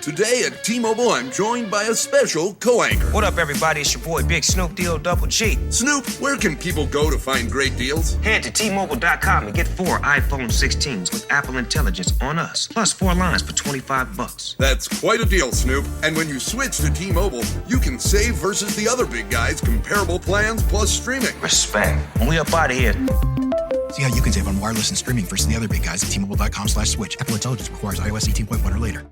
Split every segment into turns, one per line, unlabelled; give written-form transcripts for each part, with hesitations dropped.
Today at T-Mobile, I'm joined by a special co-anchor.
What up, everybody? It's your boy, Big Snoop Deal Double G.
Snoop, where can people go to find great deals?
Head to T-Mobile.com and get 4 iPhone 16s with Apple Intelligence on us, plus 4 lines for $25.
That's quite a deal, Snoop. And when you switch to T-Mobile, you can save versus the other big guys' comparable plans plus streaming.
Respect. We up out of here.
See how you can save on wireless and streaming versus the other big guys at T-Mobile.com/switch. Apple Intelligence requires iOS 18.1 or later.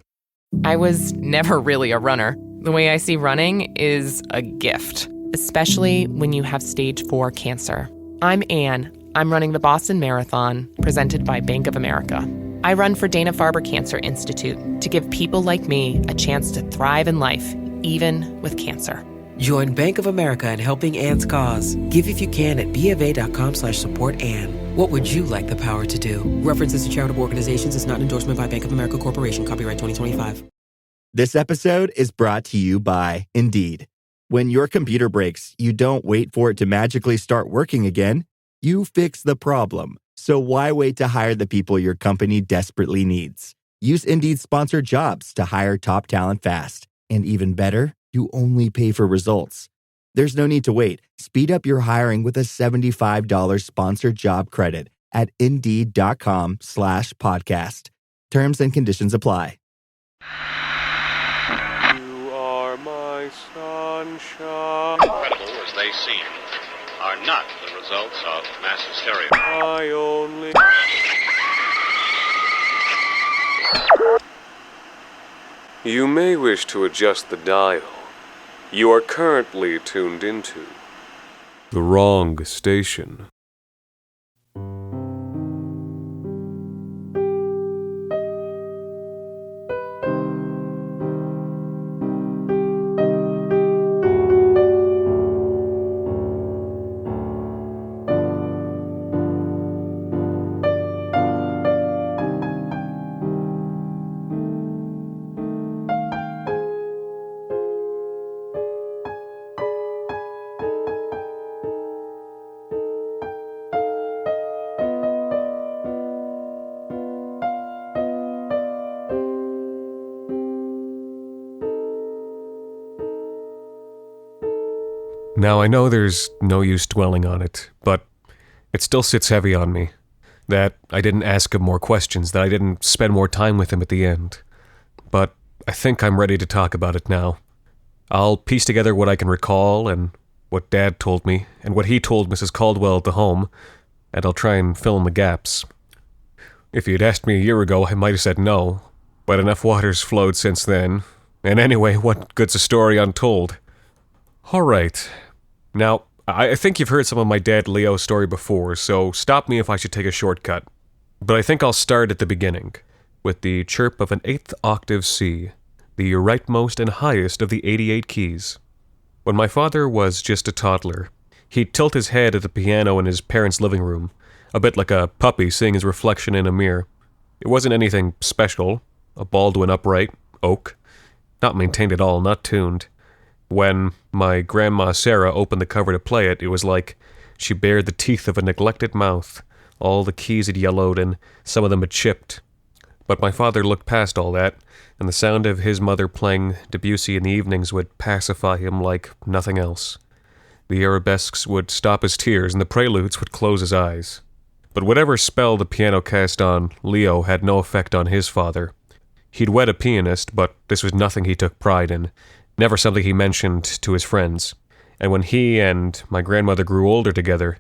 I was never really a runner. The way I see running is a gift, especially when you have stage 4 cancer. I'm Anne. I'm running the Boston Marathon, presented by Bank of America. I run for Dana-Farber Cancer Institute to give people like me a chance to thrive in life, even with cancer.
Join Bank of America in helping Anne's cause. Give if you can at BofA.com/supportAnne. What would you like the power to do? References to charitable organizations is not an endorsement by Bank of America Corporation. Copyright 2025.
This episode is brought to you by Indeed. When your computer breaks, you don't wait for it to magically start working again. You fix the problem. So why wait to hire the people your company desperately needs? Use Indeed's sponsored jobs to hire top talent fast. And even better, you only pay for results. There's no need to wait. Speed up your hiring with a $75 sponsored job credit at Indeed.com/podcast. Terms and conditions apply.
You are my sunshine.
Incredible as they seem, are not the results of mass hysteria.
I only... You may wish to adjust the dial. You are currently tuned into the wrong station. Now, I know there's no use dwelling on it, but it still sits heavy on me. That I didn't ask him more questions, that I didn't spend more time with him at the end. But I think I'm ready to talk about it now. I'll piece together what I can recall, and what Dad told me, and what he told Mrs. Caldwell at the home, and I'll try and fill in the gaps. If you'd asked me a year ago, I might have said no, but enough water's flowed since then, and anyway, what good's a story untold? Alright. Now, I think you've heard some of my dad Leo's story before, so stop me if I should take a shortcut. But I think I'll start at the beginning, with the chirp of an 8th octave C, the rightmost and highest of the 88 keys. When my father was just a toddler, he'd tilt his head at the piano in his parents' living room, a bit like a puppy seeing his reflection in a mirror. It wasn't anything special, a Baldwin upright, oak, not maintained at all, not tuned. When my grandma Sarah opened the cover to play it, it was like she bared the teeth of a neglected mouth. All the keys had yellowed and some of them had chipped. But my father looked past all that, and the sound of his mother playing Debussy in the evenings would pacify him like nothing else. The arabesques would stop his tears and the preludes would close his eyes. But whatever spell the piano cast on Leo had no effect on his father. He'd wed a pianist, but this was nothing he took pride in. Never something he mentioned to his friends. And when he and my grandmother grew older together,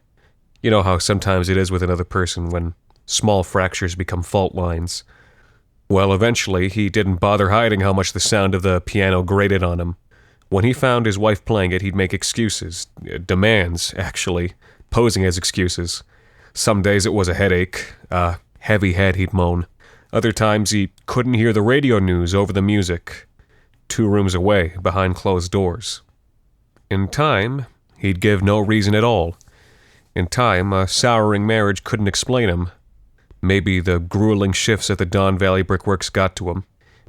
you know how sometimes it is with another person when small fractures become fault lines. Well, eventually, he didn't bother hiding how much the sound of the piano grated on him. When he found his wife playing it, he'd make excuses. Demands, actually. Posing as excuses. Some days it was a headache. A heavy head, he'd moan. Other times he couldn't hear the radio news over the music. 2 rooms away, behind closed doors. In time, he'd give no reason at all. In time, a souring marriage couldn't explain him. Maybe the grueling shifts at the Don Valley Brickworks got to him.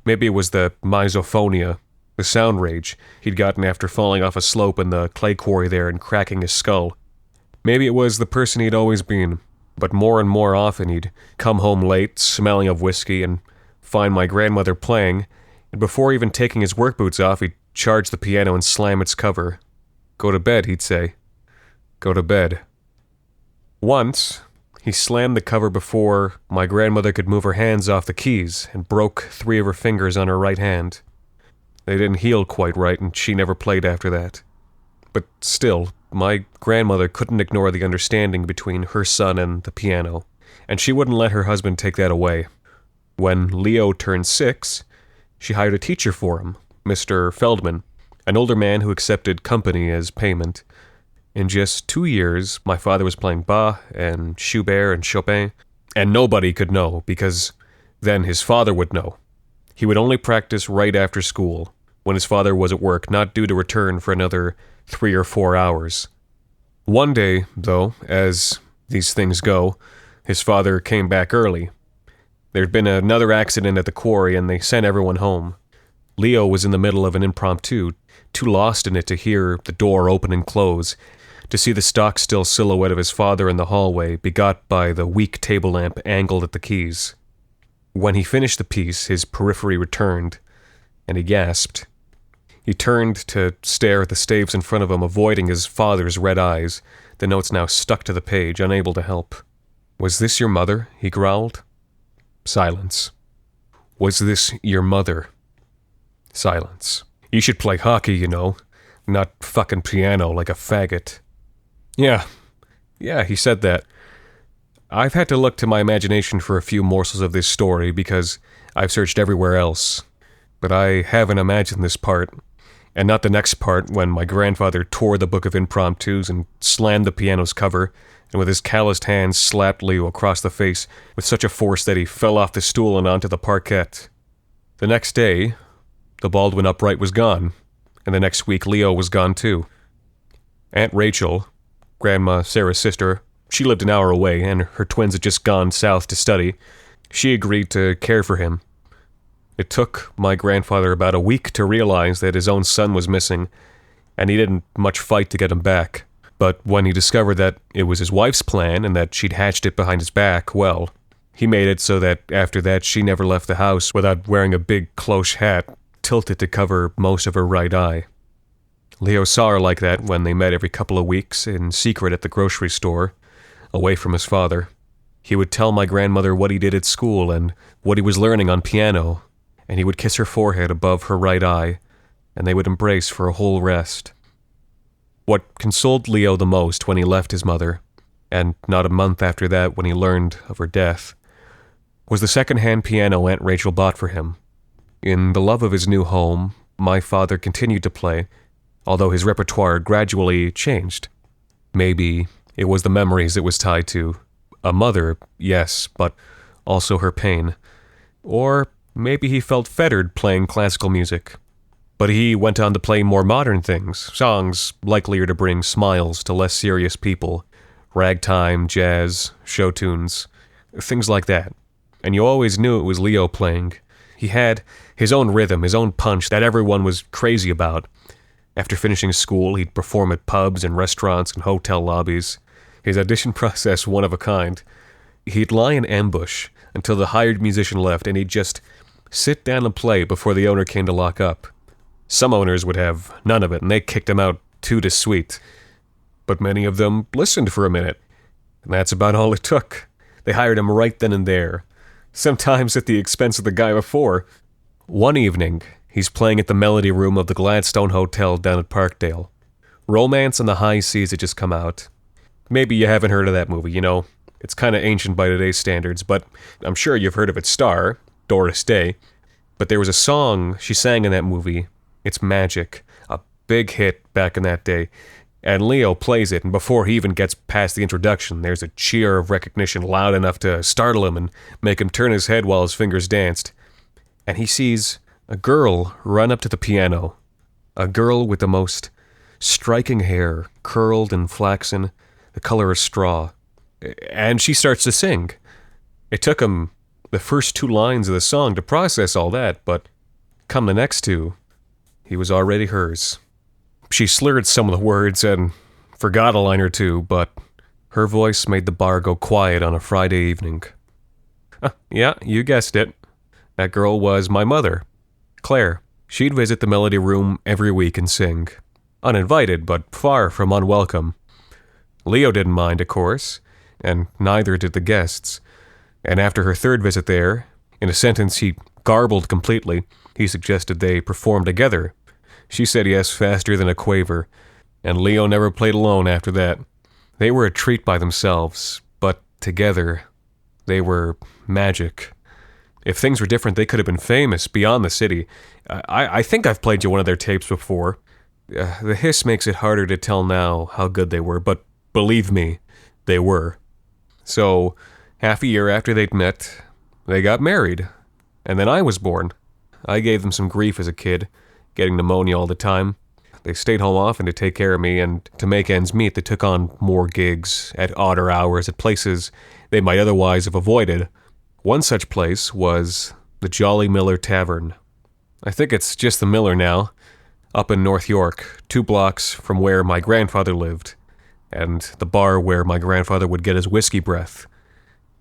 Maybe it was the misophonia, the sound rage he'd gotten after falling off a slope in the clay quarry there and cracking his skull. Maybe it was the person he'd always been, but more and more often he'd come home late, smelling of whiskey, and find my grandmother playing, And before even taking his work boots off, he'd charge the piano and slam its cover. "Go to bed," he'd say. "Go to bed." Once, he slammed the cover before my grandmother could move her hands off the keys and broke 3 of her fingers on her right hand. They didn't heal quite right, and she never played after that. But still, my grandmother couldn't ignore the understanding between her son and the piano, and she wouldn't let her husband take that away. When Leo turned 6, she hired a teacher for him, Mr. Feldman, an older man who accepted company as payment. In just 2 years, my father was playing Bach and Schubert and Chopin, and nobody could know, because then his father would know. He would only practice right after school, when his father was at work, not due to return for another 3 or 4 hours. One day, though, as these things go, his father came back early. There'd been another accident at the quarry, and they sent everyone home. Leo was in the middle of an impromptu, too lost in it to hear the door open and close, to see the stock-still silhouette of his father in the hallway, begot by the weak table lamp angled at the keys. When he finished the piece, his periphery returned, and he gasped. He turned to stare at the staves in front of him, avoiding his father's red eyes, the notes now stuck to the page, unable to help. "Was this your mother?" he growled. Silence. "Was this your mother?" Silence. "You should play hockey, you know, not fucking piano like a faggot." Yeah, he said that. I've had to look to my imagination for a few morsels of this story because I've searched everywhere else. But I haven't imagined this part, and not the next part when my grandfather tore the book of impromptus and slammed the piano's cover, and with his calloused hands slapped Leo across the face with such a force that he fell off the stool and onto the parquet. The next day, the Baldwin upright was gone, and the next week Leo was gone too. Aunt Rachel, Grandma Sarah's sister, she lived an hour away, and her twins had just gone south to study. She agreed to care for him. It took my grandfather about a week to realize that his own son was missing, and he didn't much fight to get him back. But when he discovered that it was his wife's plan and that she'd hatched it behind his back, well, he made it so that after that she never left the house without wearing a big cloche hat tilted to cover most of her right eye. Leo saw her like that when they met every couple of weeks in secret at the grocery store, away from his father. He would tell my grandmother what he did at school and what he was learning on piano, and he would kiss her forehead above her right eye, and they would embrace for a whole rest. What consoled Leo the most when he left his mother, and not a month after that when he learned of her death, was the second-hand piano Aunt Rachel bought for him. In the love of his new home, my father continued to play, although his repertoire gradually changed. Maybe it was the memories it was tied to. A mother, yes, but also her pain. Or maybe he felt fettered playing classical music. But he went on to play more modern things, songs likelier to bring smiles to less serious people. Ragtime, jazz, show tunes, things like that. And you always knew it was Leo playing. He had his own rhythm, his own punch that everyone was crazy about. After finishing school, he'd perform at pubs and restaurants and hotel lobbies. His audition process one of a kind. He'd lie in ambush until the hired musician left, and he'd just sit down and play before the owner came to lock up. Some owners would have none of it, and they kicked him out too de suite. But many of them listened for a minute, and that's about all it took. They hired him right then and there, sometimes at the expense of the guy before. One evening, he's playing at the Melody Room of the Gladstone Hotel down at Parkdale. Romance on the High Seas had just come out. Maybe you haven't heard of that movie, you know. It's kind of ancient by today's standards, but I'm sure you've heard of its star, Doris Day. But there was a song she sang in that movie. It's Magic, a big hit back in that day. And Leo plays it, and before he even gets past the introduction, there's a cheer of recognition loud enough to startle him and make him turn his head while his fingers danced. And he sees a girl run up to the piano. A girl with the most striking hair, curled and flaxen, the color of straw. And she starts to sing. It took him the first 2 lines of the song to process all that, but come the next 2, he was already hers. She slurred some of the words and forgot a line or 2, but her voice made the bar go quiet on a Friday evening. Yeah, you guessed it. That girl was my mother. Claire. She'd visit the Melody Room every week and sing. Uninvited, but far from unwelcome. Leo didn't mind, of course, and neither did the guests. And after her third visit there, in a sentence he garbled completely, he suggested they perform together. She said yes faster than a quaver, and Leo never played alone after that. They were a treat by themselves, but together, they were magic. If things were different, they could have been famous beyond the city. I think I've played you one of their tapes before. The hiss makes it harder to tell now how good they were, but believe me, they were. So, half a year after they'd met, they got married. And then I was born. I gave them some grief as a kid, getting pneumonia all the time. They stayed home often to take care of me, and to make ends meet, they took on more gigs at odder hours at places they might otherwise have avoided. One such place was the Jolly Miller Tavern. I think it's just the Miller now, up in North York, 2 blocks from where my grandfather lived, and the bar where my grandfather would get his whiskey breath.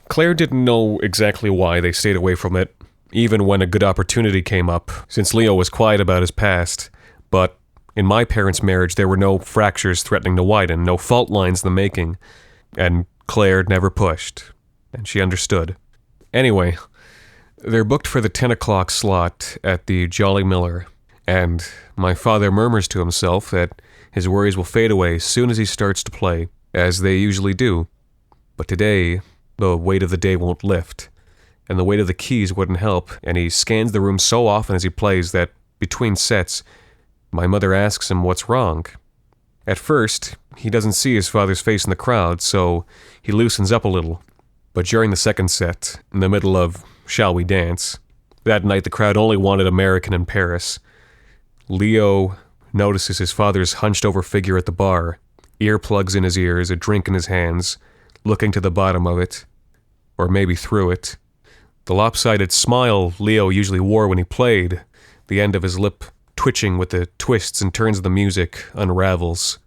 Claire didn't know exactly why they stayed away from it, even when a good opportunity came up, since Leo was quiet about his past, but in my parents' marriage there were no fractures threatening to widen, no fault lines in the making, and Claire never pushed, and she understood. Anyway, they're booked for the 10 o'clock slot at the Jolly Miller, and my father murmurs to himself that his worries will fade away as soon as he starts to play, as they usually do. But today, the weight of the day won't lift, and the weight of the keys wouldn't help, and he scans the room so often as he plays that, between sets, my mother asks him what's wrong. At first, he doesn't see his father's face in the crowd, so he loosens up a little. But during the second set, in the middle of Shall We Dance, that night the crowd only wanted American in Paris, Leo notices his father's hunched-over figure at the bar, earplugs in his ears, a drink in his hands, looking to the bottom of it, or maybe through it. The lopsided smile Leo usually wore when he played, the end of his lip twitching with the twists and turns of the music, unravels.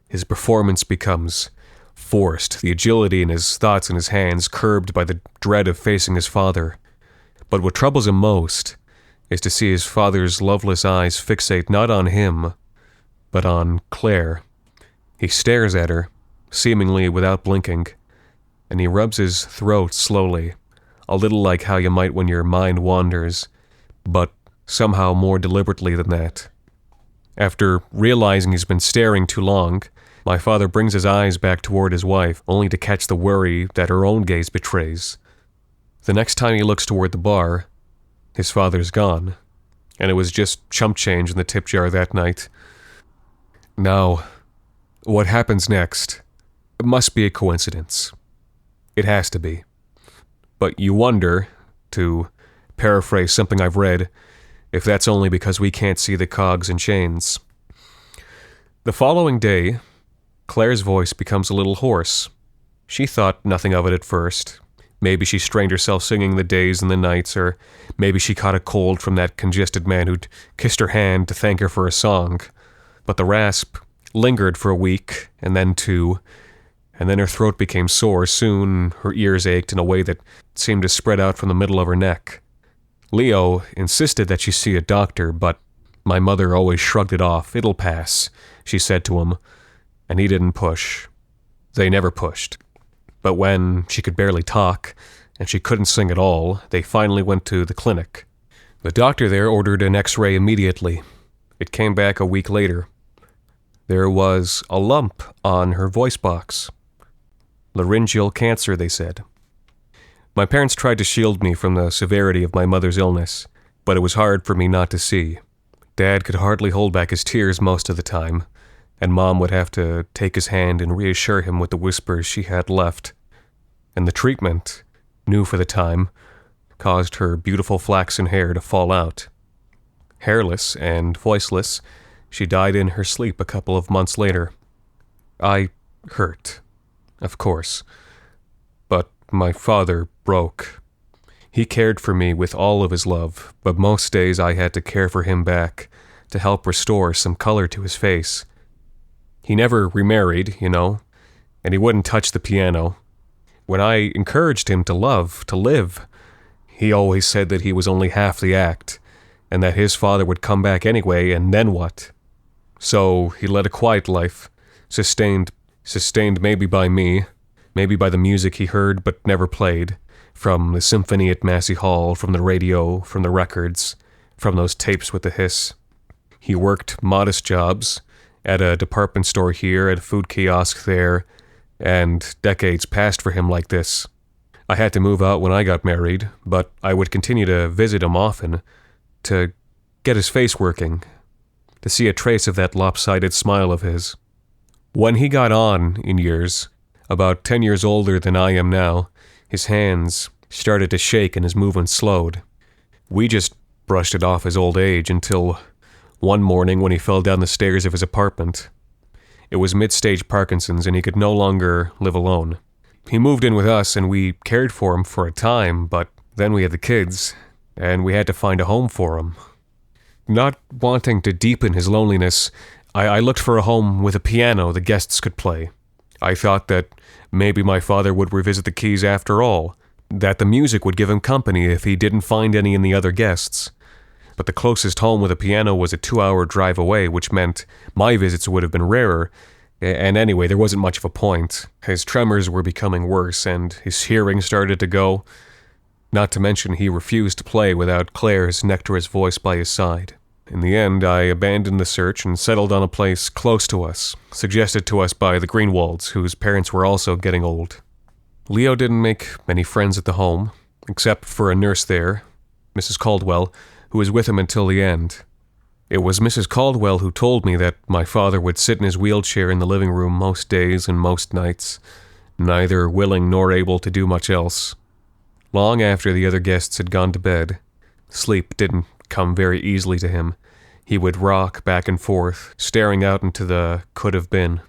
His performance becomes forced, the agility in his thoughts and his hands curbed by the dread of facing his father. But what troubles him most is to see his father's loveless eyes fixate not on him, but on Claire. He stares at her, seemingly without blinking, and he rubs his throat slowly, a little like how you might when your mind wanders, but somehow more deliberately than that. After realizing he's been staring too long, my father brings his eyes back toward his wife, only to catch the worry that her own gaze betrays. The next time he looks toward the bar, his father's gone, and it was just chump change in the tip jar that night. Now, what happens next? It must be a coincidence. It has to be. But you wonder, to paraphrase something I've read, if that's only because we can't see the cogs and chains. The following day, Claire's voice becomes a little hoarse. She thought nothing of it at first. Maybe she strained herself singing the days and the nights, or maybe she caught a cold from that congested man who'd kissed her hand to thank her for a song. But the rasp lingered for a week, and then 2, and then her throat became sore. Soon her ears ached in a way that seemed to spread out from the middle of her neck. Leo insisted that she see a doctor, but my mother always shrugged it off. "It'll pass," she said to him, and he didn't push. They never pushed. But when she could barely talk, and she couldn't sing at all, they finally went to the clinic. The doctor there ordered an X-ray immediately. It came back a week later. There was a lump on her voice box. Laryngeal cancer, they said. My parents tried to shield me from the severity of my mother's illness, but it was hard for me not to see. Dad could hardly hold back his tears most of the time, and Mom would have to take his hand and reassure him with the whispers she had left. And the treatment, new for the time, caused her beautiful flaxen hair to fall out. Hairless and voiceless, she died in her sleep a couple of months later. I hurt, of course, but my father broke. He cared for me with all of his love, but most days I had to care for him back, to help restore some color to his face. He never remarried, and he wouldn't touch the piano. When I encouraged him to love, to live, he always said that he was only half the act, and that his father would come back anyway, and then what? So he led a quiet life, sustained maybe by me, maybe by the music he heard but never played, from the symphony at Massey Hall, from the radio, from the records, from those tapes with the hiss. He worked modest jobs, at a department store here, at a food kiosk there, and decades passed for him like this. I had to move out when I got married, but I would continue to visit him often, to get his face working, to see a trace of that lopsided smile of his. When he got on in years, about 10 years older than I am now, his hands started to shake and his movement slowed. We just brushed it off as old age until one morning when he fell down the stairs of his apartment. It was mid-stage Parkinson's and he could no longer live alone. He moved in with us and we cared for him for a time, but then we had the kids, and we had to find a home for him. Not wanting to deepen his loneliness, I looked for a home with a piano the guests could play. I thought that maybe my father would revisit the keys after all, that the music would give him company if he didn't find any in the other guests. But the closest home with a piano was a 2-hour drive away, which meant my visits would have been rarer. And anyway, there wasn't much of a point. His tremors were becoming worse, and his hearing started to go. Not to mention he refused to play without Claire's nectarous voice by his side. In the end, I abandoned the search and settled on a place close to us, suggested to us by the Greenwalds, whose parents were also getting old. Leo didn't make many friends at the home, except for a nurse there, Mrs. Caldwell, who was with him until the end. It was Mrs. Caldwell who told me that my father would sit in his wheelchair in the living room most days and most nights, neither willing nor able to do much else. Long after the other guests had gone to bed, sleep didn't come very easily to him. He would rock back and forth, staring out into the could-have-been.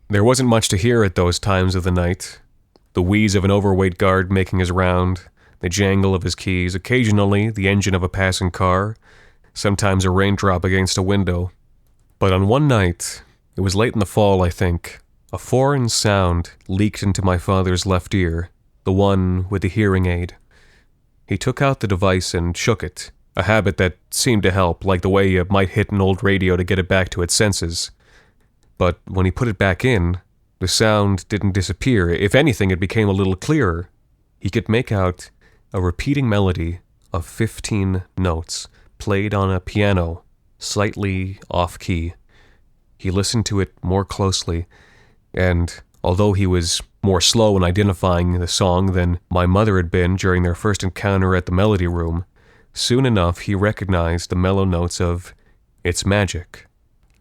There wasn't much to hear at those times of the night. The wheeze of an overweight guard making his round, the jangle of his keys, occasionally the engine of a passing car, sometimes a raindrop against a window. But on one night, it was late in the fall, I think, a foreign sound leaked into my father's left ear, the one with the hearing aid. He took out the device and shook it, a habit that seemed to help, like the way you might hit an old radio to get it back to its senses. But when he put it back in, the sound didn't disappear. If anything, it became a little clearer. He could make out a repeating melody of 15 notes, played on a piano, slightly off-key. He listened to it more closely, and although he was more slow in identifying the song than my mother had been during their first encounter at the Melody Room, soon enough he recognized the mellow notes of It's Magic.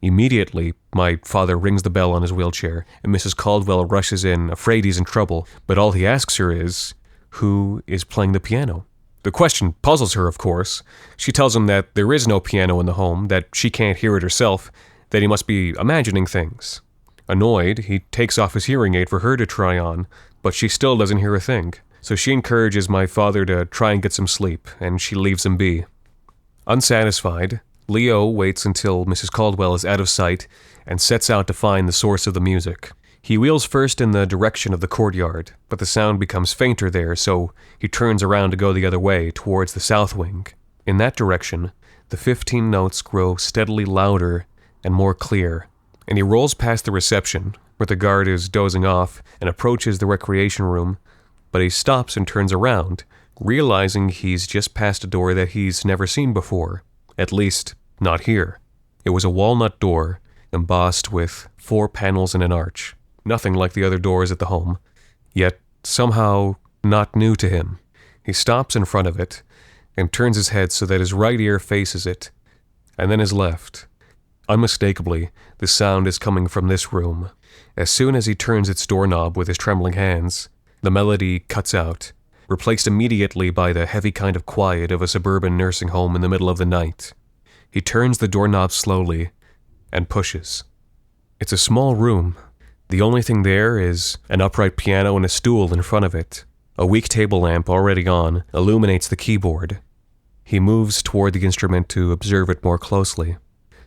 Immediately, my father rings the bell on his wheelchair, and Mrs. Caldwell rushes in, afraid he's in trouble, but all he asks her is, who is playing the piano? The question puzzles her, of course. She tells him that there is no piano in the home, that she can't hear it herself, that he must be imagining things. Annoyed, he takes off his hearing aid for her to try on, but she still doesn't hear a thing. So she encourages my father to try and get some sleep, and she leaves him be. Unsatisfied, Leo waits until Mrs. Caldwell is out of sight and sets out to find the source of the music. He wheels first in the direction of the courtyard, but the sound becomes fainter there, so he turns around to go the other way, towards the south wing. In that direction, the 15 notes grow steadily louder and more clear, and he rolls past the reception, where the guard is dozing off, and approaches the recreation room, but he stops and turns around, realizing he's just passed a door that he's never seen before, at least not here. It was a walnut door, embossed with 4 panels and an arch. Nothing like the other doors at the home, yet somehow not new to him. He stops in front of it and turns his head so that his right ear faces it, and then his left. Unmistakably, the sound is coming from this room. As soon as he turns its doorknob with his trembling hands, the melody cuts out, replaced immediately by the heavy kind of quiet of a suburban nursing home in the middle of the night. He turns the doorknob slowly and pushes. It's a small room. The only thing there is an upright piano and a stool in front of it. A weak table lamp already on illuminates the keyboard. He moves toward the instrument to observe it more closely.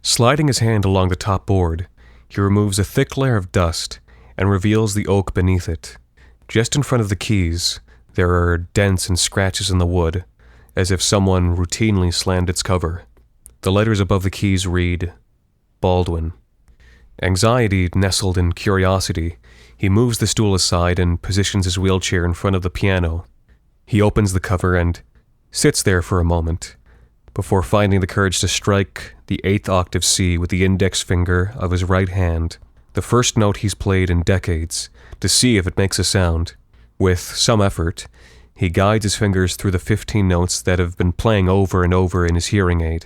Sliding his hand along the top board, he removes a thick layer of dust and reveals the oak beneath it. Just in front of the keys, there are dents and scratches in the wood, as if someone routinely slammed its cover. The letters above the keys read, Baldwin. Anxiety nestled in curiosity, he moves the stool aside and positions his wheelchair in front of the piano. He opens the cover and sits there for a moment, before finding the courage to strike the 8th octave C with the index finger of his right hand, the first note he's played in decades, to see if it makes a sound. With some effort, he guides his fingers through the 15 notes that have been playing over and over in his hearing aid.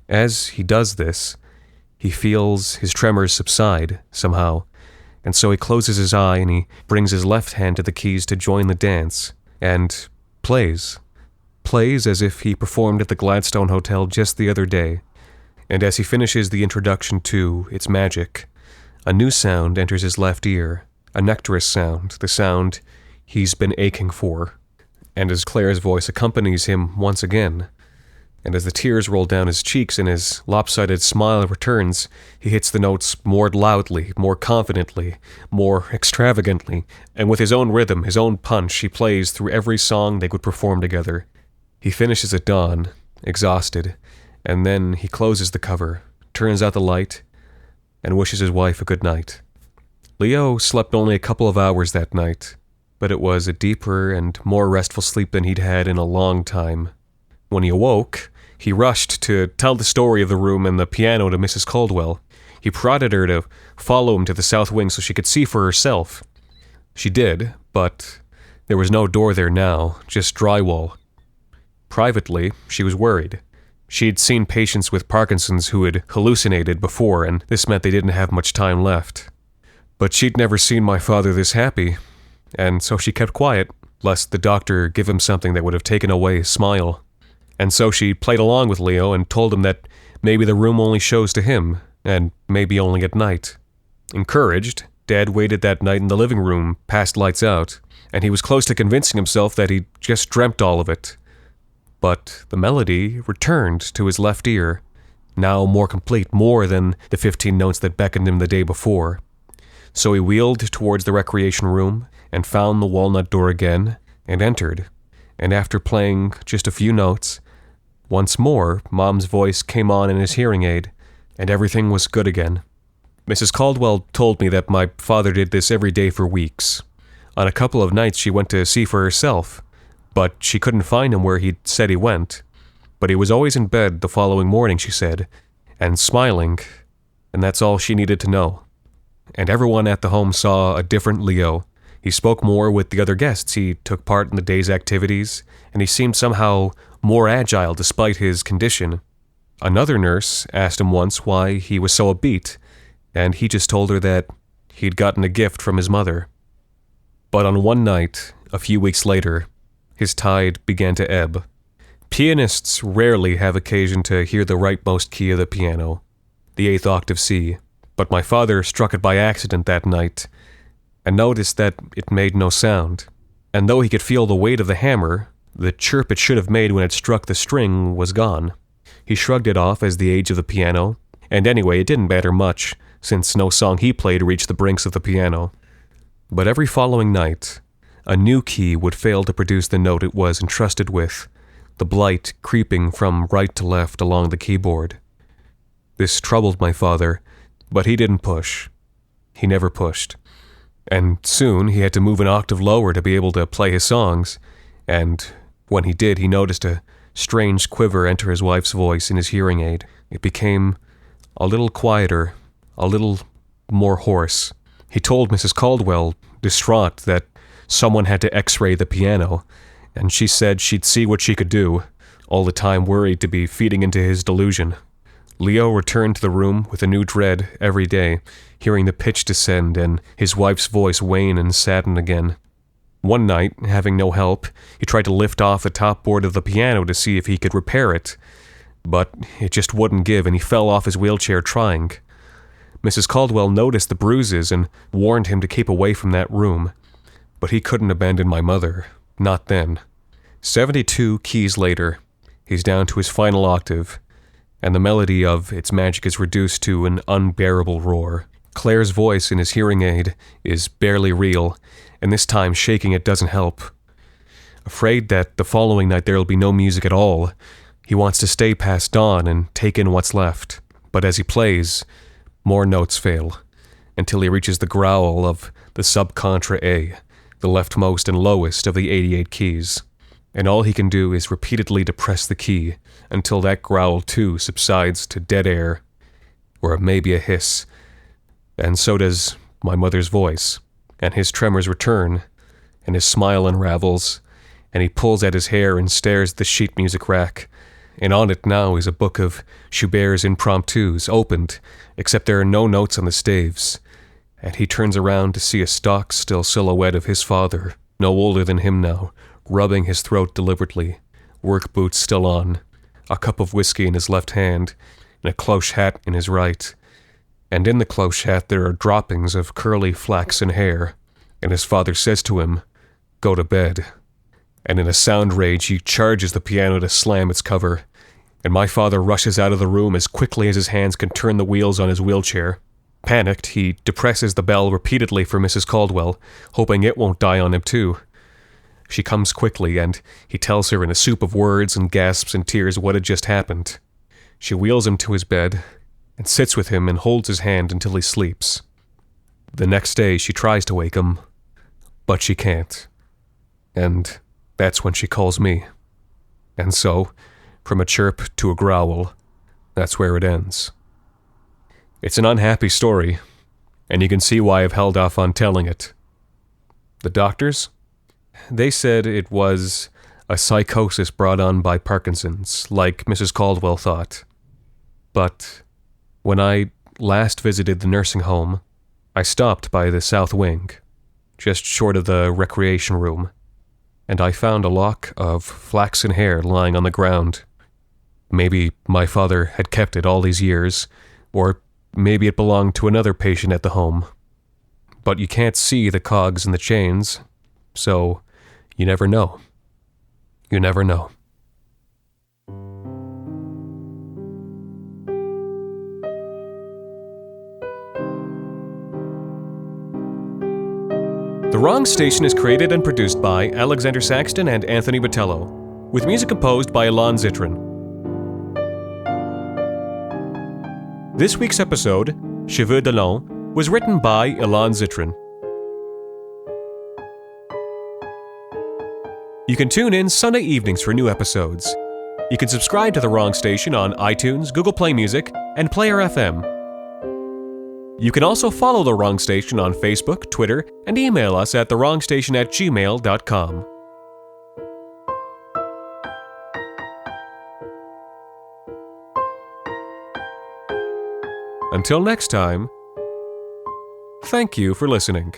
As he does this, he feels his tremors subside, somehow, and so he closes his eye and he brings his left hand to the keys to join the dance, and plays. Plays as if he performed at the Gladstone Hotel just the other day, and as he finishes the introduction to It's Magic, a new sound enters his left ear, a nectarous sound, the sound he's been aching for. And as Claire's voice accompanies him once again, and as the tears roll down his cheeks and his lopsided smile returns, he hits the notes more loudly, more confidently, more extravagantly, and with his own rhythm, his own punch, he plays through every song they would perform together. He finishes at dawn, exhausted, and then he closes the cover, turns out the light, and wishes his wife a good night. Leo slept only a couple of hours that night, but it was a deeper and more restful sleep than he'd had in a long time. When he awoke, he rushed to tell the story of the room and the piano to Mrs. Caldwell. He prodded her to follow him to the south wing so she could see for herself. She did, but there was no door there now, just drywall. Privately, she was worried. She'd seen patients with Parkinson's who had hallucinated before, and this meant they didn't have much time left. But she'd never seen my father this happy, and so she kept quiet, lest the doctor give him something that would have taken away his smile. And so she played along with Leo and told him that maybe the room only shows to him, and maybe only at night. Encouraged, Dad waited that night in the living room, past lights out, and he was close to convincing himself that he'd just dreamt all of it. But the melody returned to his left ear, now more complete, more than the 15 notes that beckoned him the day before. So he wheeled towards the recreation room and found the walnut door again and entered. And after playing just a few notes, once more Mom's voice came on in his hearing aid, and everything was good again. Mrs. Caldwell told me that my father did this every day for weeks. On a couple of nights she went to see for herself, but she couldn't find him where he'd said he went. But he was always in bed the following morning, she said, and smiling, and that's all she needed to know. And everyone at the home saw a different Leo. He spoke more with the other guests, he took part in the day's activities, and he seemed somehow more agile despite his condition. Another nurse asked him once why he was so upbeat, and he just told her that he'd gotten a gift from his mother. But on one night, a few weeks later, his tide began to ebb. Pianists rarely have occasion to hear the rightmost key of the piano, the 8th octave C, but my father struck it by accident that night, and noticed that it made no sound. And though he could feel the weight of the hammer, the chirp it should have made when it struck the string was gone. He shrugged it off as the age of the piano, and anyway, it didn't matter much, since no song he played reached the brinks of the piano. But every following night, a new key would fail to produce the note it was entrusted with, the blight creeping from right to left along the keyboard. This troubled my father, but he didn't push. He never pushed. And soon he had to move an octave lower to be able to play his songs, and when he did, he noticed a strange quiver enter his wife's voice in his hearing aid. It became a little quieter, a little more hoarse. He told Mrs. Caldwell, distraught, that someone had to x-ray the piano, and she said she'd see what she could do, all the time worried to be feeding into his delusion. Leo returned to the room with a new dread every day, hearing the pitch descend and his wife's voice wane and sadden again. One night, having no help, he tried to lift off the top board of the piano to see if he could repair it, but it just wouldn't give and he fell off his wheelchair trying. Mrs. Caldwell noticed the bruises and warned him to keep away from that room, but he couldn't abandon my mother, not then. 72 keys later, he's down to his final octave, and the melody of It's Magic is reduced to an unbearable roar. Claire's voice in his hearing aid is barely real, and this time shaking it doesn't help. Afraid that the following night there'll be no music at all, he wants to stay past dawn and take in what's left. But as he plays, more notes fail, until he reaches the growl of the subcontra A, the leftmost and lowest of the 88 keys. And all he can do is repeatedly depress the key until that growl too subsides to dead air, or maybe a hiss. And so does my mother's voice, and his tremors return, and his smile unravels, and he pulls at his hair and stares at the sheet music rack, and on it now is a book of Schubert's impromptus, opened, except there are no notes on the staves, and he turns around to see a stock-still silhouette of his father, no older than him now, rubbing his throat deliberately, work boots still on, a cup of whiskey in his left hand, and a cloche hat in his right. And in the cloche hat there are droppings of curly flaxen hair, and his father says to him, "Go to bed." And in a sound rage he charges the piano to slam its cover, and my father rushes out of the room as quickly as his hands can turn the wheels on his wheelchair. Panicked, he depresses the bell repeatedly for Mrs. Caldwell, hoping it won't die on him too. She comes quickly, and he tells her in a soup of words and gasps and tears what had just happened. She wheels him to his bed, and sits with him and holds his hand until he sleeps. The next day she tries to wake him, but she can't. And that's when she calls me. And so, from a chirp to a growl, that's where it ends. It's an unhappy story, and you can see why I've held off on telling it. The doctors? They said it was a psychosis brought on by Parkinson's, like Mrs. Caldwell thought. But when I last visited the nursing home, I stopped by the south wing, just short of the recreation room, and I found a lock of flaxen hair lying on the ground. Maybe my father had kept it all these years, or maybe it belonged to another patient at the home. But you can't see the cogs and the chains, so you never know. You never know. The Wrong Station is created and produced by Alexander Saxton and Anthony Botello, with music composed by Ilan Tzitrin. This week's episode, Cheveux d'Ilan, was written by Ilan Tzitrin. You can tune in Sunday evenings for new episodes. You can subscribe to The Wrong Station on iTunes, Google Play Music, and Player FM. You can also follow The Wrong Station on Facebook, Twitter, and email us at thewrongstation@gmail.com. Until next time, thank you for listening.